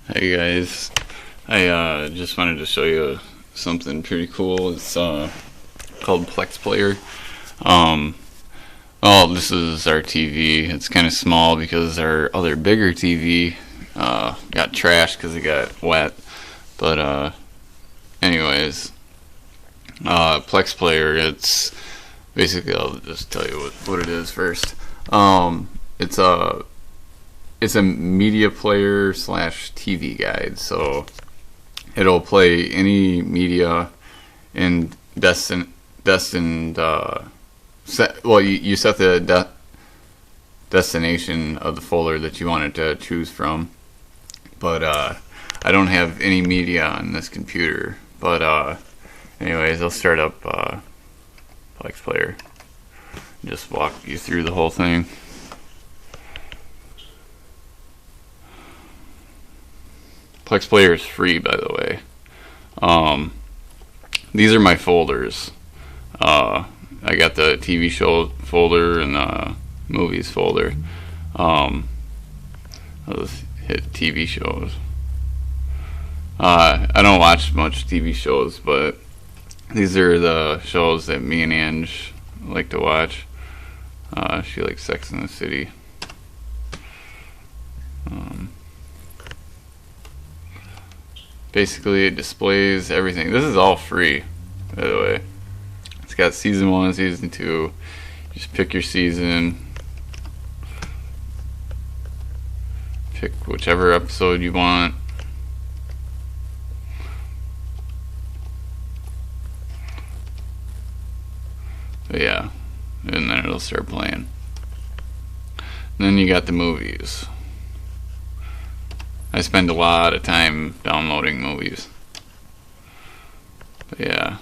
Hey guys, I just wanted to show you something pretty cool. It's called Plex Player. Um, well, this is our TV. It's kind of small because our other bigger TV got trashed because it got wet. But anyways, Plex Player. It's basically, I'll just tell you what it is first. It's a media player slash TV guide. So it'll play any media in destined set. Well, you set the destination of the folder that you wanted to choose from. But I don't have any media on this computer. But anyways, I'll start up Plex Player. Just walk you through the whole thing. Plex Player is free, by the way. These are my folders. I got the TV show folder and the movies folder. I'll just hit TV shows. I don't watch much TV shows, but these are the shows that me and Ange like to watch. She likes Sex and the City. Basically, it displays everything. This is all free, by the way. It's got season 1 and season 2. You just pick your season. Pick whichever episode you want. But yeah, and then it'll start playing. And then you got the movies. I spend a lot of time downloading movies. But yeah,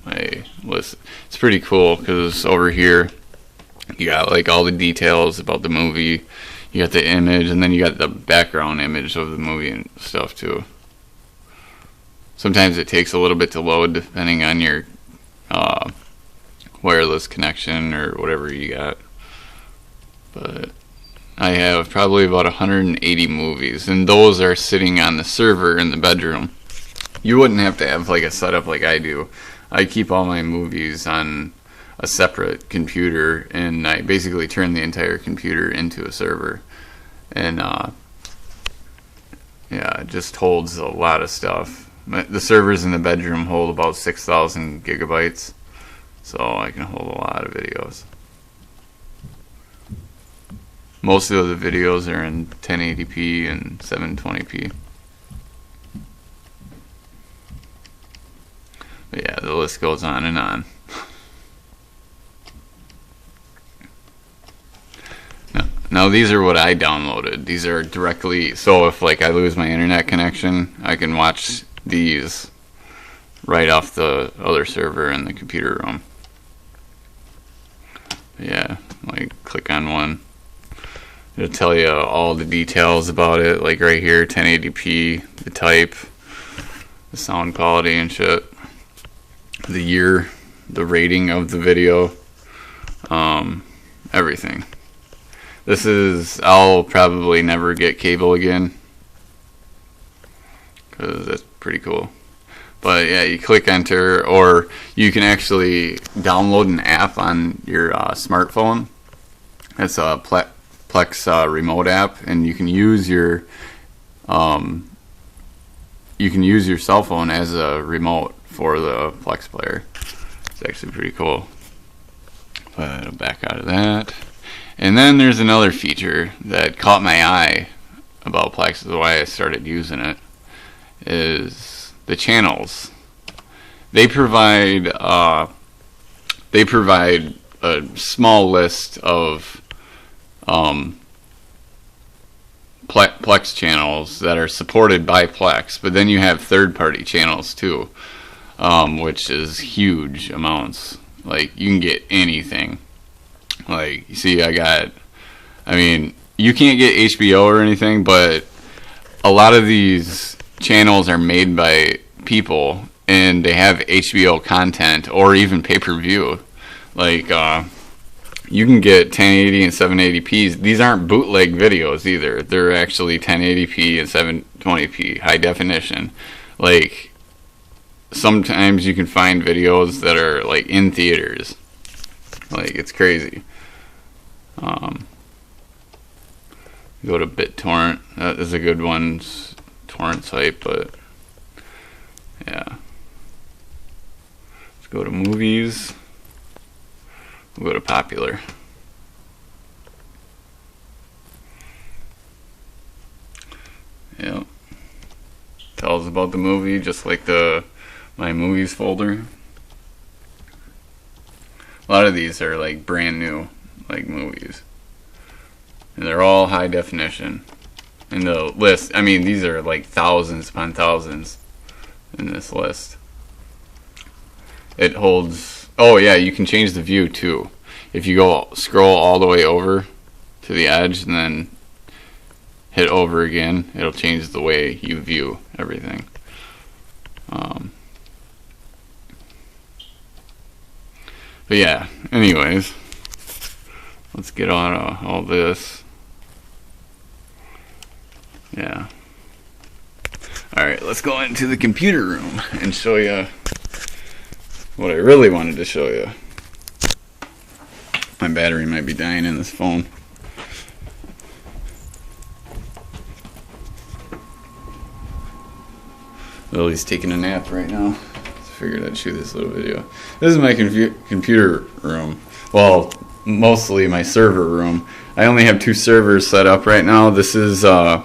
it's pretty cool because over here you got like all the details about the movie. You got the image, and then you got the background image of the movie and stuff too. Sometimes it takes a little bit to load depending on your wireless connection or whatever you got. But I have probably about 180 movies, and those are sitting on the server in the bedroom. You wouldn't have to have like a setup like I do. I keep all my movies on a separate computer, and I basically turn the entire computer into a server. And yeah, it just holds a lot of stuff. The servers in the bedroom hold about 6,000 gigabytes, so I can hold a lot of videos. Most of the videos are in 1080p and 720p. But yeah, the list goes on and on. Now these are what I downloaded. These are directly, so if like I lose my internet connection, I can watch these right off the other server in the computer room. But yeah, like click on one. It'll tell you all the details about it, like right here, 1080p, the type, the sound quality and shit, the year, the rating of the video, everything. I'll probably never get cable again, because that's pretty cool. But yeah, you click enter, or you can actually download an app on your smartphone. It's a Plex remote app, and you can use your cell phone as a remote for the Plex player. It's actually pretty cool. But I'll back out of that. And then there's another feature that caught my eye about Plex, is why I started using it, is the channels. They provide a small list of Plex channels that are supported by Plex, but then you have third-party channels too, which is huge amounts. Like, you can get anything. Like, you see, you can't get HBO or anything, but a lot of these channels are made by people, and they have HBO content or even pay-per-view. Like, you can get 1080 and 720p. These aren't bootleg videos either. They're actually 1080p and 720p high definition. Like, sometimes you can find videos that are like in theaters. Like, it's crazy. Go to BitTorrent. That is a good one. Torrent site, but yeah. Let's go to movies. We'll go to popular. Yeah. Tells about the movie, just like the my movies folder. A lot of these are like brand new, like movies, and they're all high definition. In the list, I mean, these are like thousands upon thousands in this list. It holds. Oh yeah, you can change the view too. If you go scroll all the way over to the edge and then hit over again, it'll change the way you view everything. But yeah, anyways, let's get on all this. Yeah. Alright, let's go into the computer room and show you what I really wanted to show you. My battery might be dying in this phone. Lily's taking a nap right now. So I figured I'd shoot this little video. This is my computer room. Well, mostly my server room. I only have 2 servers set up right now. This is the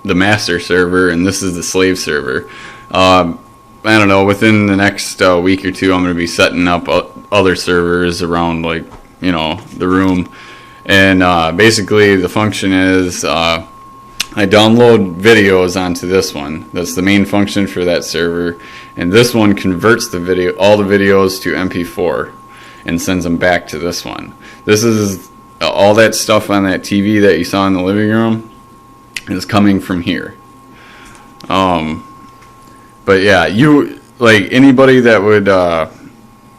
master server, and this is the slave server. I don't know, within the next week or 2, I'm going to be setting up other servers around, like, you know, the room. And basically the function is I download videos onto this one. That's the main function for that server. And this one converts all the videos to MP4 and sends them back to this one. This is all that stuff on that TV that you saw in the living room is coming from here. But yeah, you, like, anybody that would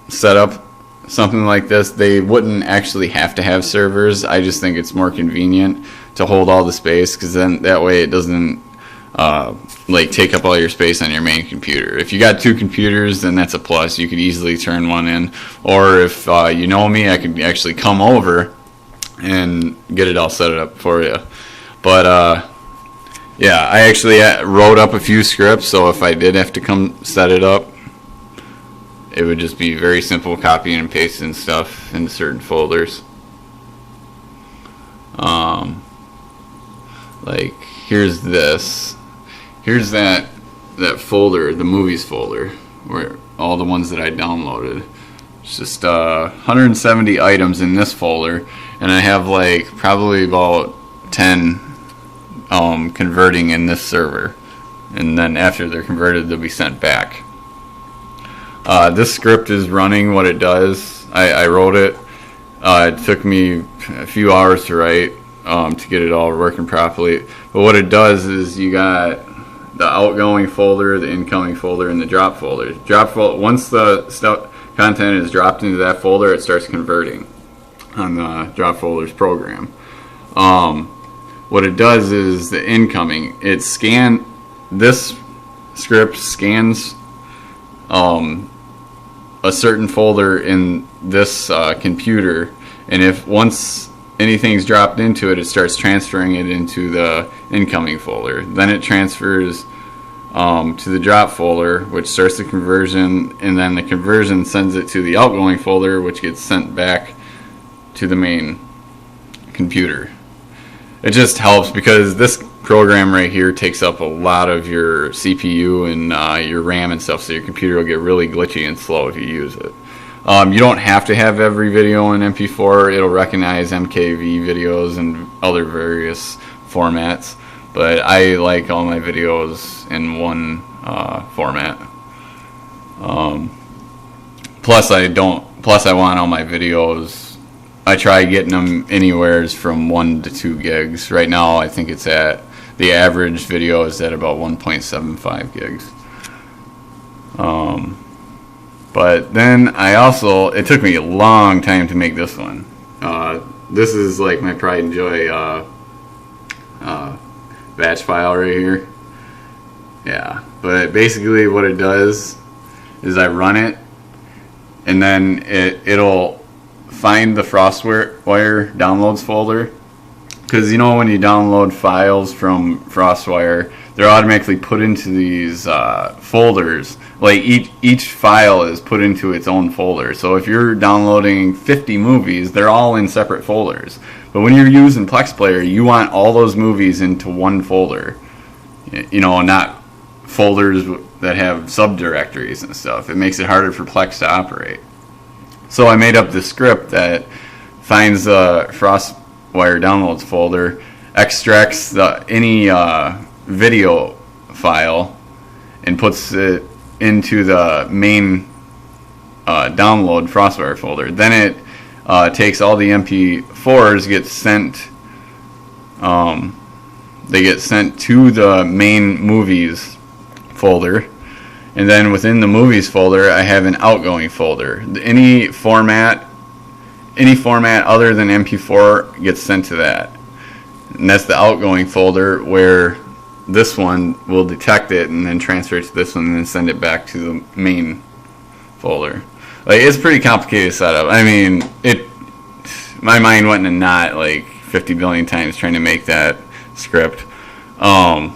set up something like this, they wouldn't actually have to have servers. I just think it's more convenient to hold all the space, because then that way it doesn't like take up all your space on your main computer. If you got 2 computers, then that's a plus. You could easily turn one in, or if you know me, I could actually come over and get it all set up for you. But yeah, I actually wrote up a few scripts, so if I did have to come set it up, it would just be very simple copying and pasting stuff into certain folders. Like, here's this. Here's that folder, the movies folder, where all the ones that I downloaded. It's just 170 items in this folder, and I have like probably about 10 converting in this server, and then after they're converted, they'll be sent back. This script is running. What it does, I wrote it. It took me a few hours to write to get it all working properly. But what it does is you got the outgoing folder, the incoming folder, and the drop folder. Once the content is dropped into that folder, it starts converting on the drop folders program. What it does is the incoming. This script scans a certain folder in this computer, and if once anything's dropped into it, it starts transferring it into the incoming folder. Then it transfers to the drop folder, which starts the conversion, and then the conversion sends it to the outgoing folder, which gets sent back to the main computer. It just helps because this program right here takes up a lot of your CPU and your RAM and stuff, so your computer will get really glitchy and slow if you use it. You don't have to have every video in MP4. It'll recognize MKV videos and other various formats, but I like all my videos in one format. Plus I want all my videos, I try getting them anywhere from 1 to 2 gigs. Right now I think it's at, the average video is at about 1.75 gigs. But then it took me a long time to make this one. This is like my pride and joy batch file right here. Yeah, but basically what it does is I run it, and then it'll find the FrostWire downloads folder. Because you know when you download files from FrostWire, they're automatically put into these folders. Like each file is put into its own folder. So if you're downloading 50 movies, they're all in separate folders. But when you're using Plex Player, you want all those movies into one folder. You know, not folders that have subdirectories and stuff. It makes it harder for Plex to operate. So I made up this script that finds the FrostWire downloads folder, extracts any video file, and puts it into the main download FrostWire folder. Then it takes all the MP4s, they get sent to the main movies folder, and then within the movies folder I have an outgoing folder. Any format other than MP4 gets sent to that, and that's the outgoing folder where this one will detect it and then transfer it to this one and then send it back to the main folder. Like, it's pretty complicated setup. I mean, my mind went in a knot like 50 billion times trying to make that script. And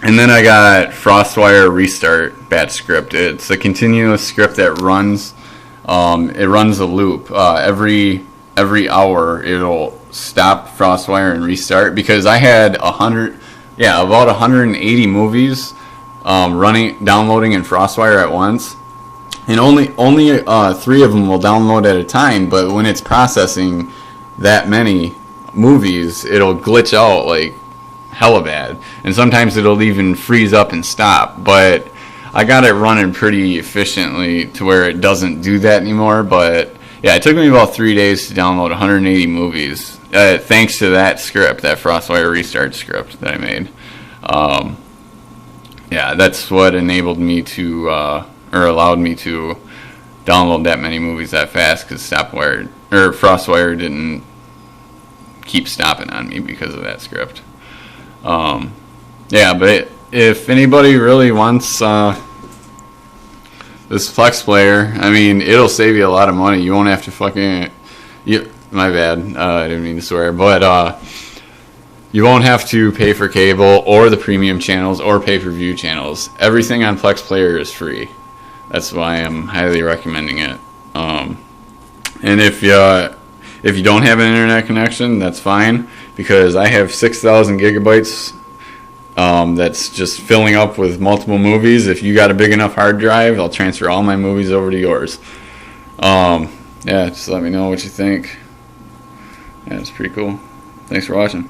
then I got FrostWire restart batch script. It's a continuous script that runs. It runs a loop. Every hour it'll stop FrostWire and restart, because I had about 180 movies downloading in FrostWire at once, and only 3 of them will download at a time. But when it's processing that many movies, it'll glitch out like hella bad, and sometimes it'll even freeze up and stop. But I got it running pretty efficiently to where it doesn't do that anymore. But yeah, it took me about 3 days to download 180 movies, thanks to that script, that FrostWire restart script that I made. Yeah, that's what enabled me to, or allowed me to download that many movies that fast, because FrostWire didn't keep stopping on me because of that script. Yeah, but if anybody really wants this Plex Player, I mean, it'll save you a lot of money. You won't have to my bad, I didn't mean to swear, but you won't have to pay for cable or the premium channels or pay-per-view channels. Everything on Plex Player is free. That's why I'm highly recommending it. And if you don't have an internet connection, that's fine, because I have 6,000 gigabytes that's just filling up with multiple movies. If you got a big enough hard drive, I'll transfer all my movies over to yours. Yeah, just let me know what you think. Yeah, it's pretty cool. Thanks for watching.